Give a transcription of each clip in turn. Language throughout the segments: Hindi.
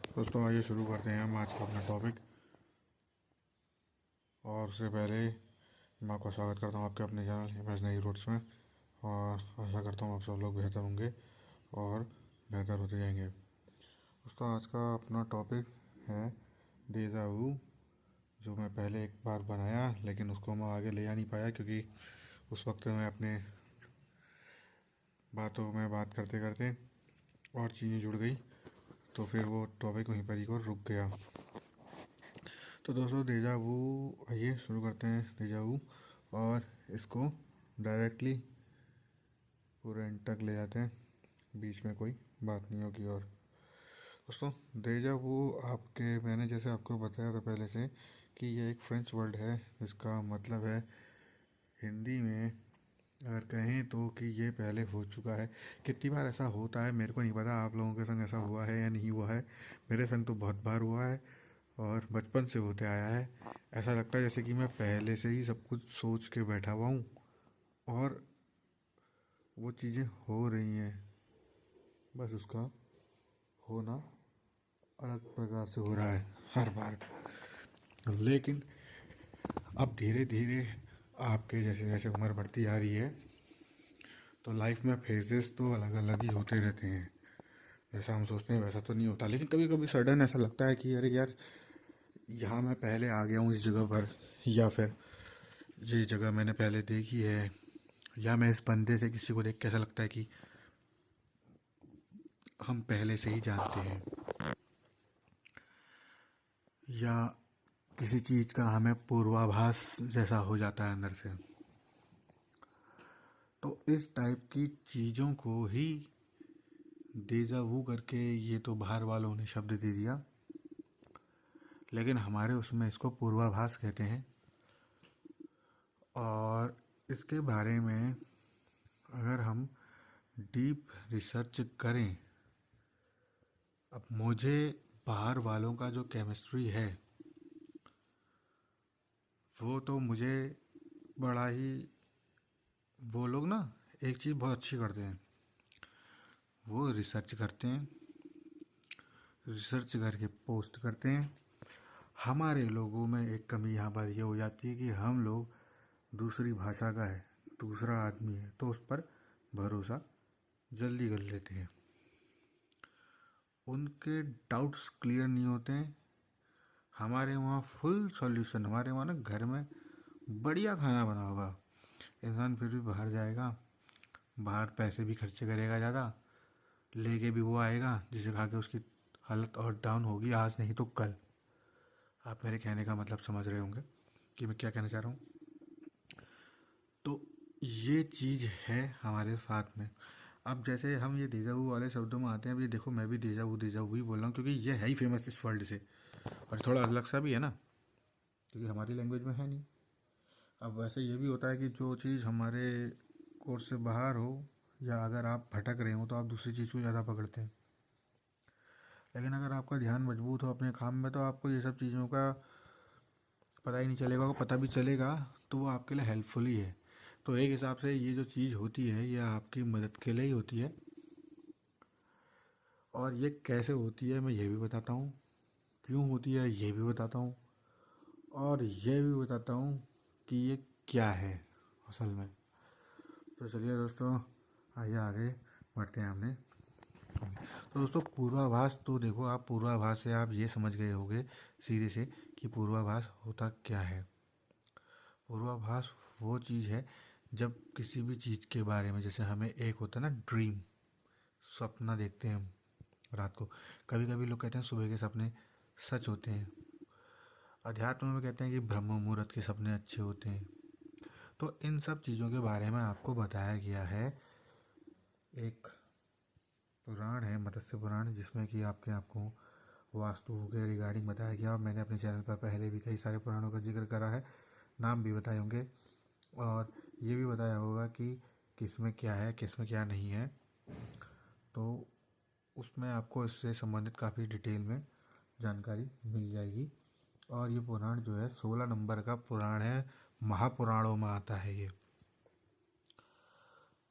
दोस्तों आइए शुरू करते हैं हम आज का अपना टॉपिक। और उससे पहले मैं आपका स्वागत करता हूं आपके अपने चैनल इमेजिनरी रूट्स में। और आशा करता हूं आप सब लोग बेहतर होंगे और बेहतर होते जाएंगे। दोस्तों आज का अपना टॉपिक है डेजा वू, जो मैं पहले एक बार बनाया लेकिन उसको मैं आगे ले जा नहीं पाया क्योंकि उस वक्त मैं अपने बातों में बात करते करते और चीज़ें जुड़ गई, तो फिर वो टॉपिक वहीं पर ही को रुक गया। तो दोस्तों डेजा वू, आइए शुरू करते हैं डेजा वू। और इसको डायरेक्टली पूरे एंड तक ले जाते हैं, बीच में कोई बात नहीं होगी। और दोस्तों डेजा वू आपके, मैंने जैसे आपको बताया था पहले से कि ये एक फ्रेंच वर्ड है जिसका मतलब है हिंदी में अगर कहें तो कि ये पहले हो चुका है। कितनी बार ऐसा होता है मेरे को नहीं पता, आप लोगों के संग ऐसा हुआ है या नहीं हुआ है। मेरे संग तो बहुत बार हुआ है और बचपन से होते आया है। ऐसा लगता है जैसे कि मैं पहले से ही सब कुछ सोच के बैठा हुआ हूँ और वो चीज़ें हो रही हैं, बस उसका होना अलग प्रकार से हो रहा है हर बार। लेकिन अब धीरे धीरे आपके जैसे जैसे उम्र बढ़ती आ रही है तो लाइफ में फेजेस तो अलग अलग ही होते रहते हैं। जैसा हम सोचते हैं वैसा तो नहीं होता, लेकिन कभी कभी सडन ऐसा लगता है कि अरे यार, यहाँ मैं पहले आ गया हूँ इस जगह पर, या फिर ये जगह मैंने पहले देखी है, या मैं इस बंदे से किसी को देख के ऐसा लगता है कि हम पहले से ही जानते हैं, या किसी चीज़ का हमें पूर्वाभास जैसा हो जाता है अंदर से। तो इस टाइप की चीज़ों को ही डेजा वू करके ये तो बाहर वालों ने शब्द दे दिया, लेकिन हमारे उसमें इसको पूर्वाभास कहते हैं। और इसके बारे में अगर हम डीप रिसर्च करें, अब मुझे बाहर वालों का जो केमिस्ट्री है वो तो मुझे बड़ा ही, वो लोग ना एक चीज़ बहुत अच्छी करते हैं, वो रिसर्च करते हैं, रिसर्च करके पोस्ट करते हैं। हमारे लोगों में एक कमी यहाँ पर ये हो जाती है कि हम लोग दूसरी भाषा का है, दूसरा आदमी है, तो उस पर भरोसा जल्दी कर लेते हैं। उनके डाउट्स क्लियर नहीं होते हैं, हमारे वहाँ फुल सॉल्यूशन। हमारे वहाँ ना घर में बढ़िया खाना बना होगा, इंसान फिर भी बाहर जाएगा, बाहर पैसे भी खर्चे करेगा ज़्यादा, लेके भी वो आएगा जिसे खा के उसकी हालत और डाउन होगी, आज नहीं तो कल। आप मेरे कहने का मतलब समझ रहे होंगे कि मैं क्या कहना चाह रहा हूँ। तो ये चीज़ है हमारे साथ में। अब जैसे हम ये डेजा वू वाले शब्दों में आते हैं, अब ये देखो मैं भी डेजा वू ही बोल रहा हूँ क्योंकि ये है ही फेमस इस वर्ल्ड से, और थोड़ा अलग सा भी है ना, क्योंकि हमारी लैंग्वेज में है नहीं। अब वैसे ये भी होता है कि जो चीज़ हमारे कोर्स से बाहर हो, या अगर आप भटक रहे हो तो आप दूसरी चीज़ को ज़्यादा पकड़ते हैं। लेकिन अगर आपका ध्यान मजबूत हो अपने काम में तो आपको ये सब चीज़ों का पता ही नहीं चलेगा, और पता भी चलेगा तो वो आपके लिए हेल्पफुल ही है। तो एक हिसाब से ये जो चीज़ होती है ये आपकी मदद के लिए ही होती है। और ये कैसे होती है मैं ये भी बताता हूँ, क्यों होती है ये भी बताता हूँ, और ये भी बताता हूँ कि ये क्या है असल में। तो चलिए दोस्तों, आइए आगे बढ़ते हैं हमने। तो दोस्तों पूर्वाभास, तो देखो आप पूर्वाभास से आप ये समझ गए होंगे सीधे से कि पूर्वाभास होता क्या है। पूर्वाभास वो चीज़ है जब किसी भी चीज़ के बारे में, जैसे हमें एक होता है ना ड्रीम, सपना देखते हैं हम रात को। कभी कभी लोग कहते हैं सुबह के सपने सच होते हैं। अध्यात्म में कहते हैं कि ब्रह्म मुहूर्त के सपने अच्छे होते हैं। तो इन सब चीज़ों के बारे में आपको बताया गया है। एक पुराण है मत्स्य पुराण, जिसमें कि आपको वास्तु के रिगार्डिंग बताया गया, और मैंने अपने चैनल पर पहले भी कई सारे पुराणों का जिक्र करा है, नाम भी बताए होंगे, और ये भी बताया होगा कि किसमें क्या है किसमें क्या नहीं है। तो उसमें आपको इससे संबंधित काफ़ी डिटेल में जानकारी मिल जाएगी। और ये पुराण जो है 16 नंबर का पुराण है, महापुराणों में आता है ये,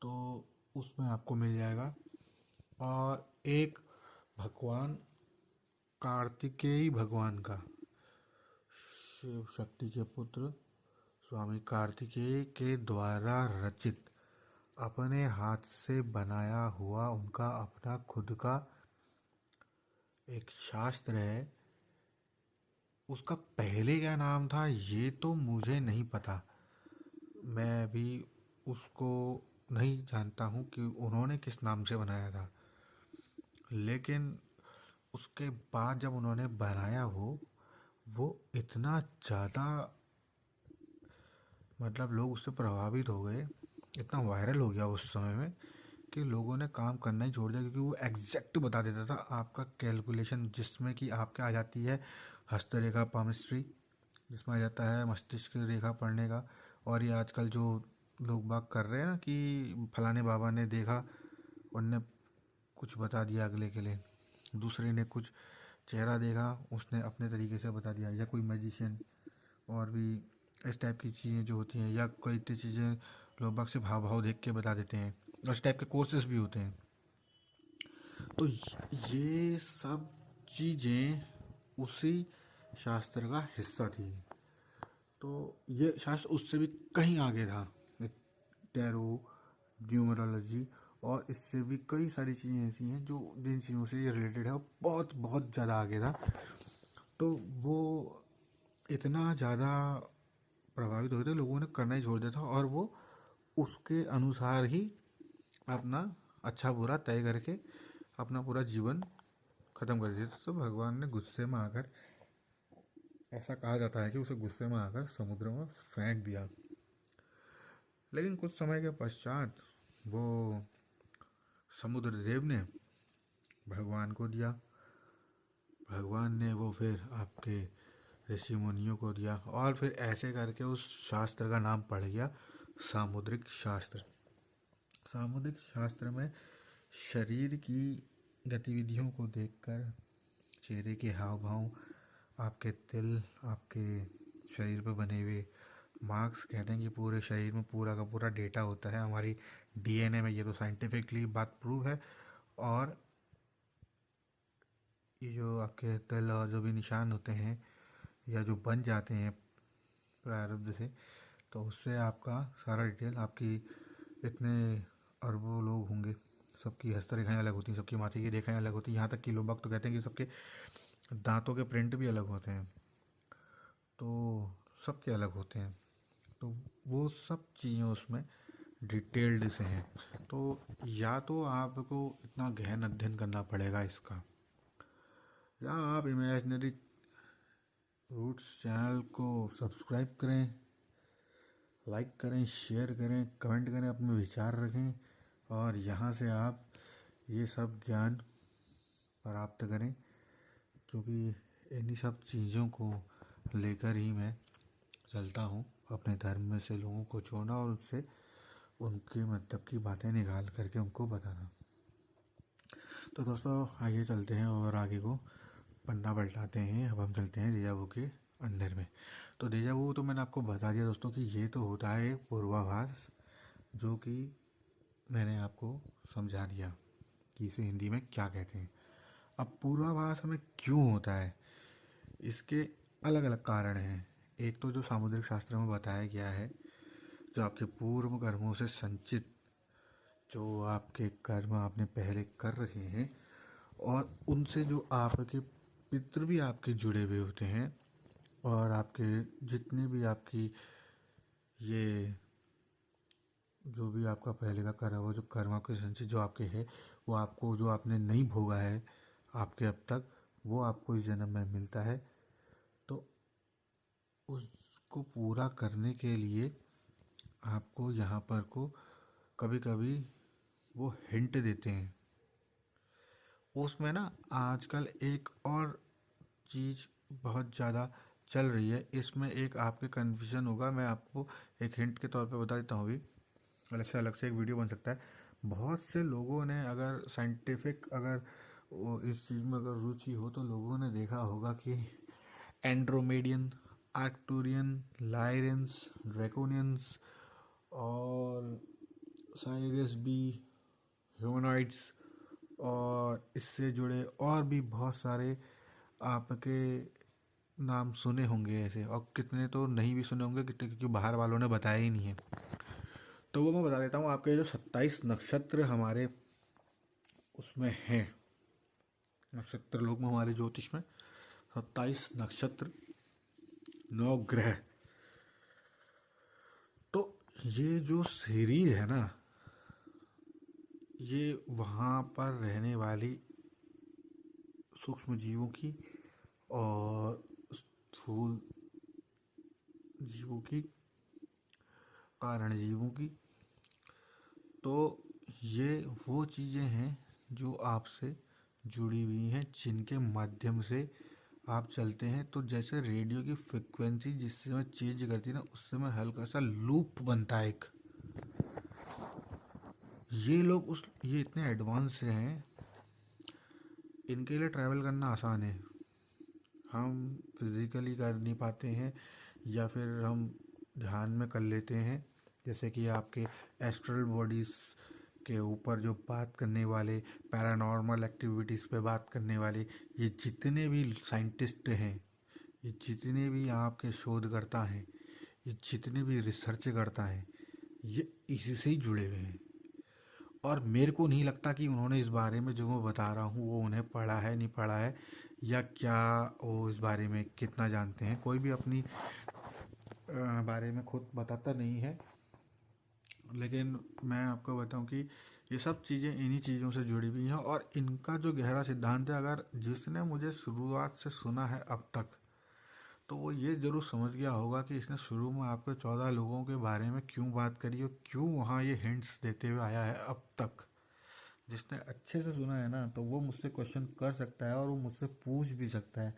तो उसमें आपको मिल जाएगा। और एक भगवान कार्तिकेय भगवान का, शिव शक्ति के पुत्र स्वामी कार्तिकेय के द्वारा रचित, अपने हाथ से बनाया हुआ उनका अपना खुद का एक शास्त्र है। उसका पहले क्या नाम था ये तो मुझे नहीं पता, मैं भी उसको नहीं जानता हूँ कि उन्होंने किस नाम से बनाया था। लेकिन उसके बाद जब उन्होंने बनाया वो इतना ज़्यादा, मतलब लोग उससे प्रभावित हो गए, इतना वायरल हो गया उस समय में कि लोगों ने काम करना ही छोड़ दिया, क्योंकि वो एग्जैक्ट बता देता था आपका कैलकुलेशन, जिसमें कि आपके आ जाती है हस्तरेखा पामिस्ट्री, जिसमें आ जाता है मस्तिष्क की रेखा पढ़ने का। और ये आजकल जो लोग बाग कर रहे हैं ना कि फलाने बाबा ने देखा, उनने कुछ बता दिया अगले के लिए, दूसरे ने कुछ चेहरा देखा उसने अपने तरीके से बता दिया, या कोई मैजिशियन, और भी इस टाइप की चीज़ें जो होती हैं, या कोई इतनी चीज़ें लोग बाग से भाव भाव देख के बता देते हैं, और इस टाइप के कोर्सेज भी होते हैं। तो ये सब चीज़ें उसी शास्त्र का हिस्सा थी। तो ये शास्त्र उससे भी कहीं आगे था, टैरो, न्यूमरोलॉजी, और इससे भी कई सारी चीज़ें ऐसी हैं जो जिन चीज़ों से ये रिलेटेड है, वो बहुत बहुत ज़्यादा आगे था। तो वो इतना ज़्यादा प्रभावित हो गए थे, लोगों ने करना ही छोड़ दिया था, और वो उसके अनुसार ही अपना अच्छा बुरा तय करके अपना पूरा जीवन ख़त्म कर दिया था। तो भगवान ने गुस्से में आकर, ऐसा कहा जाता है कि उसे गुस्से में आकर समुद्र में फेंक दिया। लेकिन कुछ समय के पश्चात वो समुद्र देव ने भगवान को दिया, भगवान ने वो फिर आपके ऋषि मुनियों को दिया, और फिर ऐसे करके उस शास्त्र का नाम पड़ गया सामुद्रिक शास्त्र। सामुद्रिक शास्त्र में शरीर की गतिविधियों को देखकर, चेहरे के हाव भाव, आपके तिल, आपके शरीर पर बने हुए मार्क्स, कहते हैं कि पूरे शरीर में पूरा का पूरा डेटा होता है हमारी डीएनए में, ये तो साइंटिफिकली बात प्रूव है। और ये जो आपके तिल और जो भी निशान होते हैं या जो बन जाते हैं प्रारब्ध से, तो उससे आपका सारा डिटेल, आपकी इतने अरबों लोग होंगे, सबकी हस्तरेखाएं अलग होती हैं, सबकी माथे की रेखाएं अलग होती हैं, यहाँ तक कि लोग तो कहते हैं कि सबके दांतों के प्रिंट भी अलग होते हैं, तो सबके अलग होते हैं। तो वो सब चीज़ें उसमें डिटेल्ड से हैं। तो या तो आपको इतना गहन अध्ययन करना पड़ेगा इसका, या आप इमेजिनरी रूट्स चैनल को सब्सक्राइब करें, लाइक करें, शेयर करें, कमेंट करें, अपने विचार रखें, और यहाँ से आप ये सब ज्ञान प्राप्त करें, क्योंकि इन्हीं सब चीज़ों को लेकर ही मैं चलता हूँ, अपने धर्म में से लोगों को जोड़ना और उससे उनके मतलब की बातें निकाल करके उनको बताना। तो दोस्तों आइए चलते हैं और आगे को पन्ना पलटाते हैं। अब हम चलते हैं डेजा वू के अंदर में। तो डेजा वू तो मैंने आपको बता दिया दोस्तों कि ये तो होता है एक पूर्वाभास, जो कि मैंने आपको समझा दिया कि इसे हिंदी में क्या कहते हैं। अब पूर्वाभास हमें क्यों होता है, इसके अलग अलग कारण हैं। एक तो जो सामुद्रिक शास्त्र में बताया गया है, जो आपके पूर्व कर्मों से संचित जो आपके कर्म आपने पहले कर रहे हैं, और उनसे जो आपके पितृ भी आपके जुड़े हुए होते हैं, और आपके जितने भी आपकी ये जो भी आपका पहले का करा हुआ जो कर्मा के संचित जो आपके है, वो आपको जो आपने नहीं भोगा है आपके अब तक, वो आपको इस जन्म में मिलता है। तो उसको पूरा करने के लिए आपको यहाँ पर को कभी कभी वो हिंट देते हैं। उसमें ना आजकल एक और चीज़ बहुत ज़्यादा चल रही है, इसमें एक आपके कन्फ्यूजन होगा, मैं आपको एक हिंट के तौर पे बता देता हूँ। अभी अलग से एक वीडियो बन सकता है। बहुत से लोगों ने, अगर साइंटिफिक अगर वो इस चीज़ में अगर रुचि हो, तो लोगों ने देखा होगा कि एंड्रोमेडियन, आर्क्टूरियन, लायरेंस, ड्रैकोनियंस, और साइरस बी, ह्यूमनॉइड्स, और इससे जुड़े और भी बहुत सारे आपके नाम सुने होंगे ऐसे, और कितने तो नहीं भी सुने होंगे कितने, क्योंकि बाहर वालों ने बताया ही नहीं है। तो वो मैं बता देता हूँ, आपके जो 27 नक्षत्र हमारे उसमें हैं, नक्षत्र लोक में हमारे ज्योतिष में 27 नक्षत्र, 9 ग्रह। तो ये जो सीरीज है ना, ये वहाँ पर रहने वाली सूक्ष्म जीवों की और स्थूल जीवों की, कारण जीवों की। तो ये वो चीज़ें हैं जो आपसे जुड़ी हुई हैं, जिनके माध्यम से आप चलते हैं। तो जैसे रेडियो की फ्रिक्वेंसी जिस समय चेंज करती है ना, उस समय हल्का सा लूप बनता है एक। ये लोग ये इतने एडवांस हैं, इनके लिए ट्रैवल करना आसान है। हम फिज़िकली कर नहीं पाते हैं, या फिर हम ध्यान में कर लेते हैं। जैसे कि आपके एस्ट्रल बॉडीज़ के ऊपर जो बात करने वाले, पैरानॉर्मल एक्टिविटीज़ पे बात करने वाले, ये जितने भी साइंटिस्ट हैं, ये जितने भी आपके शोधकर्ता हैं, ये जितने भी रिसर्च करता है, ये इसी से ही जुड़े हुए हैं। और मेरे को नहीं लगता कि उन्होंने इस बारे में जो मैं बता रहा हूँ वो उन्हें पढ़ा है, नहीं पढ़ा है, या क्या वो इस बारे में कितना जानते हैं। कोई भी अपनी बारे में खुद बताता नहीं है, लेकिन मैं आपको बताऊं कि ये सब चीज़ें इन्हीं चीज़ों से जुड़ी हुई हैं। और इनका जो गहरा सिद्धांत है, अगर जिसने मुझे शुरुआत से सुना है अब तक, तो वो ये ज़रूर समझ गया होगा कि इसने शुरू में आपके 14 लोगों के बारे में क्यों बात करी और क्यों वहाँ ये हिंट्स देते हुए आया है अब तक। जिसने अच्छे से सुना है ना, तो वो मुझसे क्वेश्चन कर सकता है और वो मुझसे पूछ भी सकता है।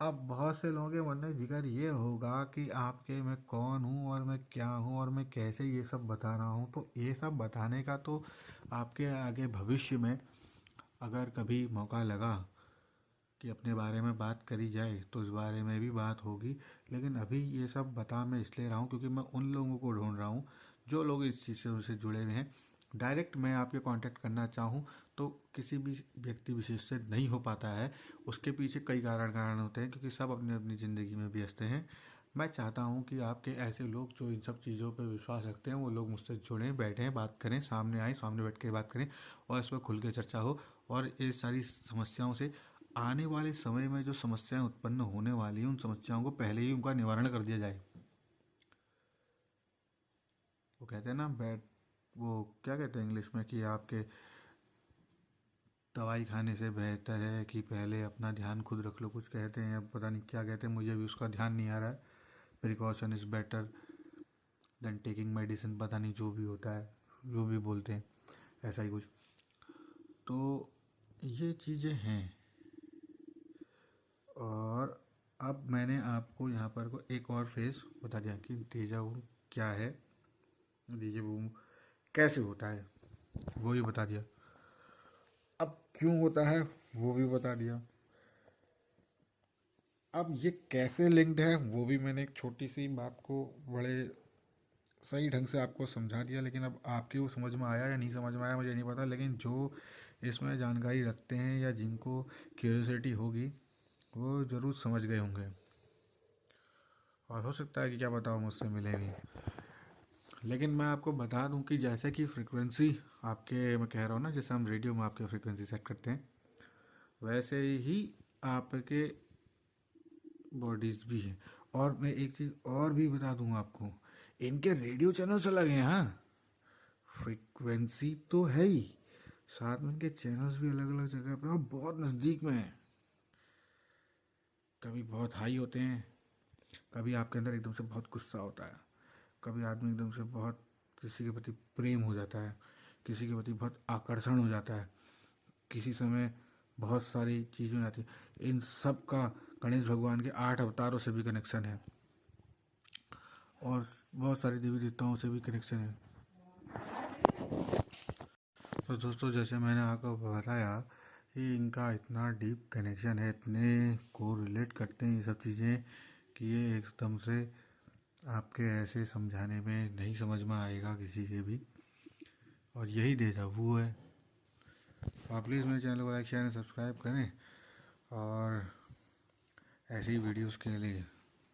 अब बहुत से लोगों के मन में जिक्र ये होगा कि आपके मैं कौन हूँ और मैं क्या हूँ और मैं कैसे ये सब बता रहा हूँ। तो ये सब बताने का तो आपके आगे भविष्य में अगर कभी मौका लगा कि अपने बारे में बात करी जाए, तो इस बारे में भी बात होगी। लेकिन अभी ये सब बता मैं इसलिए रहा हूँ क्योंकि मैं उन लोगों को ढूंढ रहा हूँ जो लोग इस चीज़ से उनसे जुड़े हुए हैं। डायरेक्ट मैं आपके कांटेक्ट करना चाहूँ तो किसी भी व्यक्ति विशेष से नहीं हो पाता है। उसके पीछे कई कारण होते हैं, क्योंकि सब अपनी अपनी ज़िंदगी में व्यस्त हैं। मैं चाहता हूँ कि आपके ऐसे लोग जो इन सब चीज़ों पर विश्वास रखते हैं, वो लोग मुझसे जुड़ें, बैठें, बात करें, सामने आए, सामने बैठ के बात करें और इस पर खुल के चर्चा हो। और ये सारी समस्याओं से, आने वाले समय में जो समस्याएं उत्पन्न होने वाली हैं, उन समस्याओं को पहले ही उनका निवारण कर दिया जाए। वो कहते हैं ना, बैट, वो क्या कहते हैं इंग्लिश में, कि आपके दवाई खाने से बेहतर है कि पहले अपना ध्यान खुद रख लो, कुछ कहते हैं, अब पता नहीं क्या कहते हैं, मुझे भी उसका ध्यान नहीं आ रहा है। Precaution is better than taking medicine, पता नहीं जो भी होता है, जो भी बोलते हैं, ऐसा ही कुछ। तो ये चीज़ें हैं। और अब मैंने आपको यहाँ पर को एक और फेज़ बता दिया कि डेजा वू क्या है, डेजा वू कैसे होता है, वो भी बता दिया। अब क्यों होता है वो भी बता दिया। अब ये कैसे लिंक्ड है वो भी मैंने एक छोटी सी बात को बड़े सही ढंग से आपको समझा दिया। लेकिन अब आपके वो समझ में आया या नहीं समझ में आया मुझे नहीं पता, लेकिन जो इसमें जानकारी रखते हैं या जिनको क्यूरियोसिटी होगी, वो ज़रूर समझ गए होंगे। और हो सकता है कि क्या बताओ मुझसे मिले नहीं। लेकिन मैं आपको बता दूं कि जैसे कि फ्रीक्वेंसी आपके, मैं कह रहा हूँ ना, जैसे हम रेडियो में आपके फ्रीक्वेंसी सेट करते हैं, वैसे ही आपके बॉडीज़ भी हैं। और मैं एक चीज़ और भी बता दूंगा आपको, इनके रेडियो चैनल्स अलग हैं। हाँ, फ्रीक्वेंसी तो है ही, साथ में इनके चैनल्स भी अलग अलग जगह पे और बहुत नज़दीक में हैं। कभी बहुत हाई होते हैं, कभी आपके अंदर एकदम से बहुत गुस्सा होता है, कभी आदमी एकदम से बहुत किसी के प्रति प्रेम हो जाता है, किसी के प्रति बहुत आकर्षण हो जाता है, किसी समय बहुत सारी चीज़ें हो जाती हैं। इन सब का गणेश भगवान के 8 अवतारों से भी कनेक्शन है और बहुत सारे देवी देवताओं से भी कनेक्शन है। तो दोस्तों, जैसे मैंने आपको बताया कि इनका इतना डीप कनेक्शन है, इतने को रिलेट करते हैं ये सब चीज़ें, कि ये एकदम से आपके ऐसे समझाने में नहीं समझ में आएगा किसी के भी। और यही डेजा वू है। आप प्लीज़ मेरे चैनल को लाइक, शेयर एंड सब्सक्राइब करें। और ऐसी वीडियोस के लिए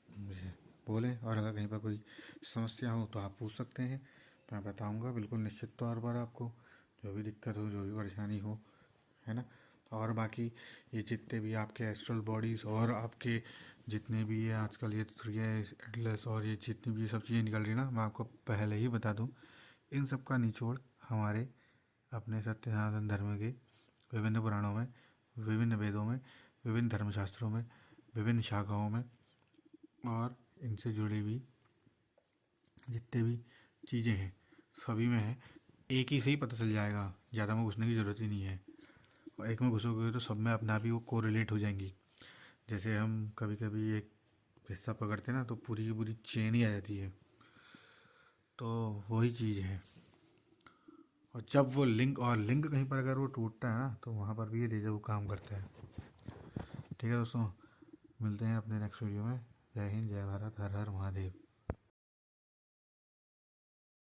मुझे बोलें, और अगर कहीं पर कोई समस्या हो तो आप पूछ सकते हैं, मैं बताऊंगा बिल्कुल निश्चित तौर पर आपको, जो भी दिक्कत हो, जो भी परेशानी हो, है ना। और बाकी ये जितने भी आपके एस्ट्रल बॉडीज़ और आपके जितने भी ये आजकल ये एटलस और ये जितनी भी ये सब चीज़ें निकल रही ना, मैं आपको पहले ही बता दूं, इन सब का निचोड़ हमारे अपने सत्य सनातन धर्म के विभिन्न पुराणों में, विभिन्न वेदों में, विभिन्न धर्मशास्त्रों में, विभिन्न शाखाओं में और इनसे जुड़ी हुई जितने भी चीज़ें हैं सभी में है। एक ही से ही पता चल जाएगा, ज़्यादा में घुसने की ज़रूरत ही नहीं है। और एक में घुसोगे तो सब में अपने आप ही वो कोरिलेट हो जाएंगी। जैसे हम कभी कभी एक हिस्सा पकड़ते हैं ना, तो पूरी की पूरी चेन ही आ जाती है। तो वही चीज़ है। और जब वो लिंक कहीं पर अगर वो टूटता है ना, तो वहाँ पर भी ये डेजा वू काम करता है। ठीक है दोस्तों, मिलते हैं अपने नेक्स्ट वीडियो में। जय हिंद, जय भारत, हर हर महादेव।